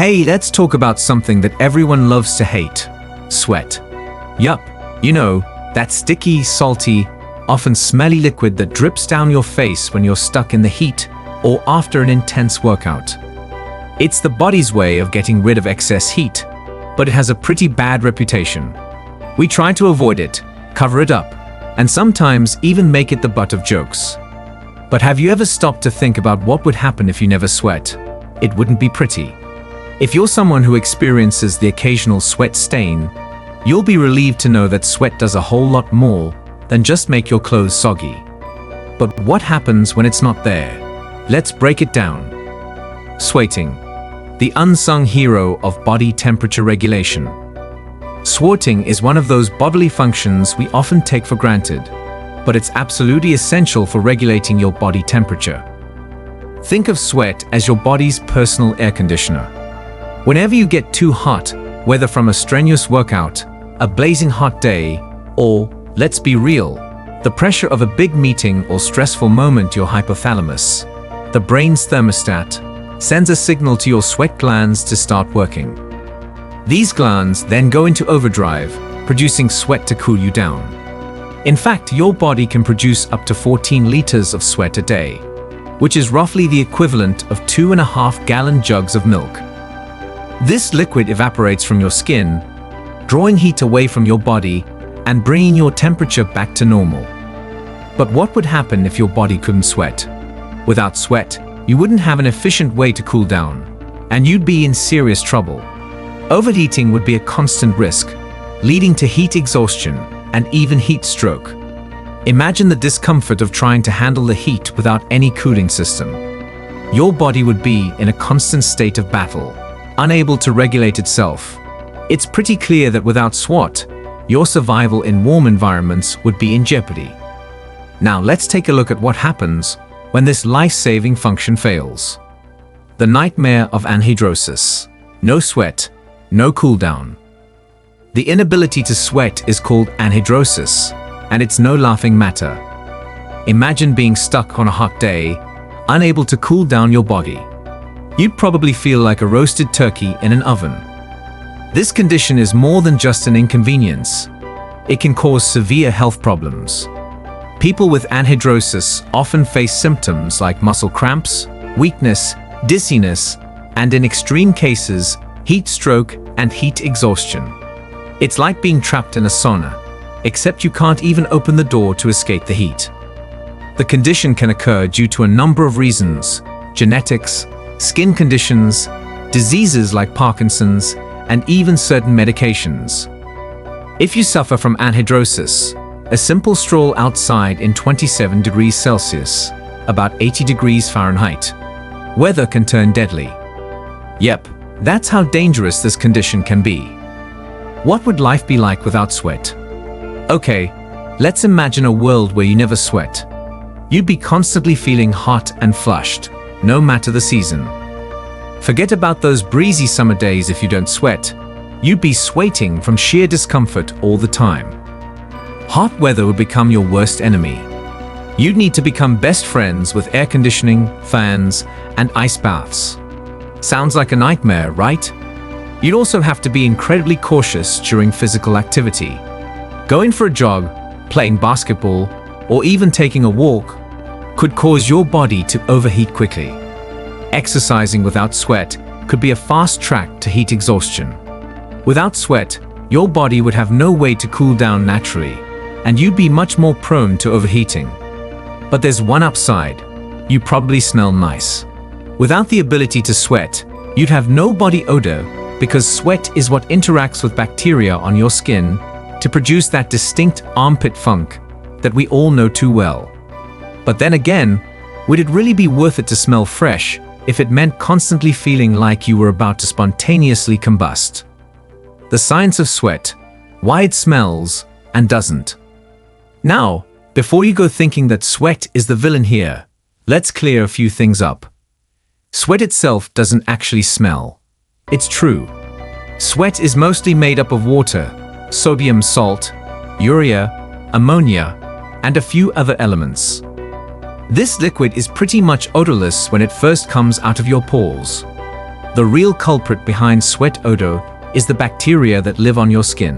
Hey, let's talk about something that everyone loves to hate: sweat. Yup, you know, that sticky, salty, often smelly liquid that drips down your face when you're stuck in the heat or after an intense workout. It's the body's way of getting rid of excess heat, but it has a pretty bad reputation. We try to avoid it, cover it up, and sometimes even make it the butt of jokes. But have you ever stopped to think about what would happen if you never sweat? It wouldn't be pretty. If you're someone who experiences the occasional sweat stain, you'll be relieved to know that sweat does a whole lot more than just make your clothes soggy. But what happens when it's not there? Let's break it down. Sweating, the unsung hero of body temperature regulation. Sweating is one of those bodily functions we often take for granted, but it's absolutely essential for regulating your body temperature. Think of sweat as your body's personal air conditioner. Whenever you get too hot, whether from a strenuous workout, a blazing hot day, or, let's be real, the pressure of a big meeting or stressful moment, your hypothalamus, the brain's thermostat, sends a signal to your sweat glands to start working. These glands then go into overdrive, producing sweat to cool you down. In fact, your body can produce up to 14 liters of sweat a day, which is roughly the equivalent of 2.5-gallon jugs of milk. This liquid evaporates from your skin, drawing heat away from your body and bringing your temperature back to normal. But what would happen if your body couldn't sweat? Without sweat, you wouldn't have an efficient way to cool down, and you'd be in serious trouble. Overheating would be a constant risk, leading to heat exhaustion and even heat stroke. Imagine the discomfort of trying to handle the heat without any cooling system. Your body would be in a constant state of battle, unable to regulate itself. It's pretty clear that without sweat, your survival in warm environments would be in jeopardy. Now let's take a look at what happens when this life-saving function fails. The nightmare of anhidrosis. No sweat, no cool down. The inability to sweat is called anhidrosis, and it's no laughing matter. Imagine being stuck on a hot day, unable to cool down your body. You'd probably feel like a roasted turkey in an oven. This condition is more than just an inconvenience. It can cause severe health problems. People with anhidrosis often face symptoms like muscle cramps, weakness, dizziness, and in extreme cases, heat stroke and heat exhaustion. It's like being trapped in a sauna, except you can't even open the door to escape the heat. The condition can occur due to a number of reasons: genetics, skin conditions, diseases like Parkinson's, and even certain medications. If you suffer from anhidrosis, a simple stroll outside in 27 degrees Celsius, about 80 degrees Fahrenheit, weather can turn deadly. Yep, that's how dangerous this condition can be. What would life be like without sweat? Okay, let's imagine a world where you never sweat. You'd be constantly feeling hot and flushed, no matter the season. Forget about those breezy summer days if you don't sweat. You'd be sweating from sheer discomfort all the time. Hot weather would become your worst enemy. You'd need to become best friends with air conditioning, fans, and ice baths. Sounds like a nightmare, right? You'd also have to be incredibly cautious during physical activity. Going for a jog, playing basketball, or even taking a walk could cause your body to overheat quickly. Exercising without sweat could be a fast track to heat exhaustion. Without sweat, your body would have no way to cool down naturally, and you'd be much more prone to overheating. But there's one upside: you probably smell nice. Without the ability to sweat, you'd have no body odor, because sweat is what interacts with bacteria on your skin to produce that distinct armpit funk that we all know too well. But then again, would it really be worth it to smell fresh if it meant constantly feeling like you were about to spontaneously combust? The science of sweat, why it smells and doesn't. Now, before you go thinking that sweat is the villain here, let's clear a few things up. Sweat itself doesn't actually smell. It's true. Sweat is mostly made up of water, sodium salt, urea, ammonia, and a few other elements. This liquid is pretty much odorless when it first comes out of your pores. The real culprit behind sweat odor is the bacteria that live on your skin.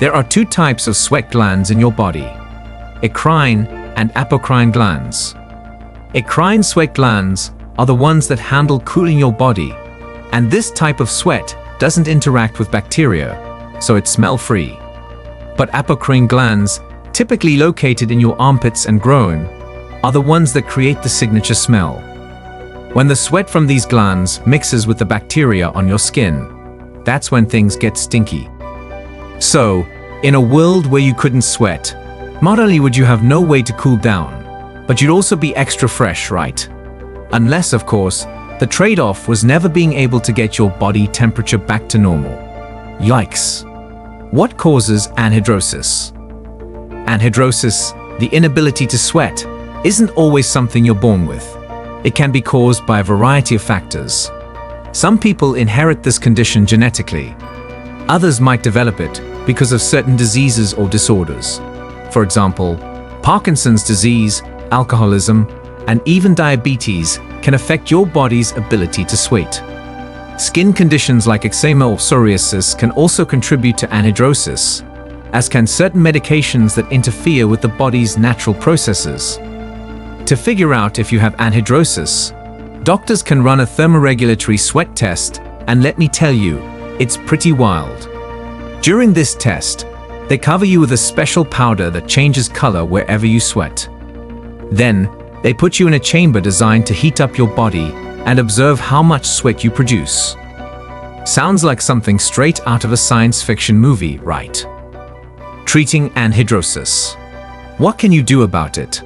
There are two types of sweat glands in your body: eccrine and apocrine glands. Eccrine sweat glands are the ones that handle cooling your body, and this type of sweat doesn't interact with bacteria, so it's smell-free. But apocrine glands, typically located in your armpits and groin, are the ones that create the signature smell. When the sweat from these glands mixes with the bacteria on your skin, that's when things get stinky. So, in a world where you couldn't sweat, not only would you have no way to cool down, but you'd also be extra fresh, right? Unless, of course, the trade-off was never being able to get your body temperature back to normal. Yikes! What causes anhidrosis? Anhidrosis, the inability to sweat, isn't always something you're born with. It can be caused by a variety of factors. Some people inherit this condition genetically. Others might develop it because of certain diseases or disorders. For example, Parkinson's disease, alcoholism, and even diabetes can affect your body's ability to sweat. Skin conditions like eczema or psoriasis can also contribute to anhidrosis, as can certain medications that interfere with the body's natural processes. To figure out if you have anhidrosis, doctors can run a thermoregulatory sweat test, and let me tell you, it's pretty wild. During this test, they cover you with a special powder that changes color wherever you sweat. Then, they put you in a chamber designed to heat up your body and observe how much sweat you produce. Sounds like something straight out of a science fiction movie, right? Treating anhidrosis. What can you do about it?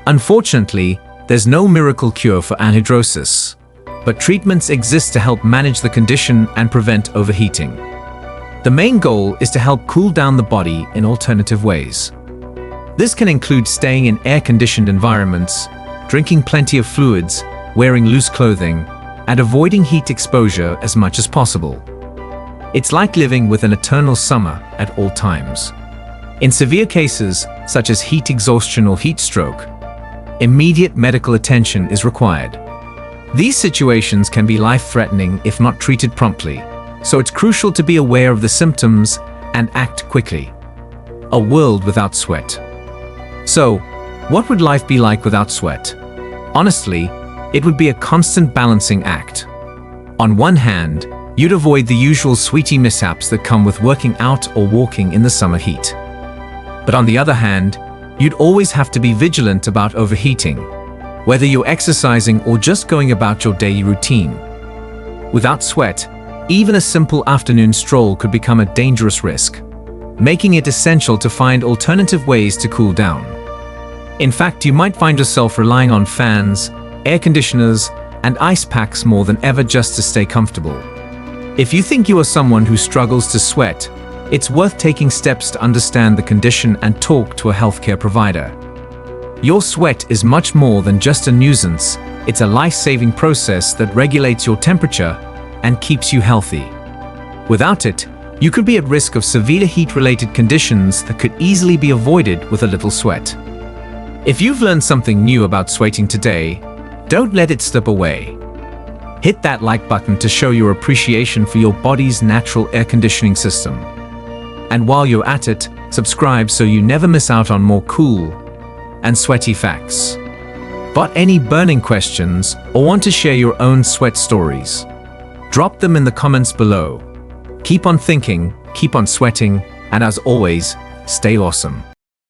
Unfortunately, there's no miracle cure for anhidrosis, but treatments exist to help manage the condition and prevent overheating. The main goal is to help cool down the body in alternative ways. This can include staying in air-conditioned environments, drinking plenty of fluids, wearing loose clothing, and avoiding heat exposure as much as possible. It's like living with an eternal summer at all times. In severe cases, such as heat exhaustion or heat stroke, immediate medical attention is required. These situations can be life-threatening if not treated promptly, so it's crucial to be aware of the symptoms and act quickly. A world without sweat. So, what would life be like without sweat? Honestly, it would be a constant balancing act. On one hand, you'd avoid the usual sweaty mishaps that come with working out or walking in the summer heat. But on the other hand, you'd always have to be vigilant about overheating, whether you're exercising or just going about your daily routine. Without sweat, even a simple afternoon stroll could become a dangerous risk, making it essential to find alternative ways to cool down. In fact, you might find yourself relying on fans, air conditioners, and ice packs more than ever just to stay comfortable. If you think you are someone who struggles to sweat, it's worth taking steps to understand the condition and talk to a healthcare provider. Your sweat is much more than just a nuisance. It's a life-saving process that regulates your temperature and keeps you healthy. Without it, you could be at risk of severe heat-related conditions that could easily be avoided with a little sweat. If you've learned something new about sweating today, don't let it slip away. Hit that like button to show your appreciation for your body's natural air conditioning system. And while you're at it, subscribe so you never miss out on more cool and sweaty facts. Got any burning questions or want to share your own sweat stories? Drop them in the comments below. Keep on thinking, keep on sweating, and as always, stay awesome.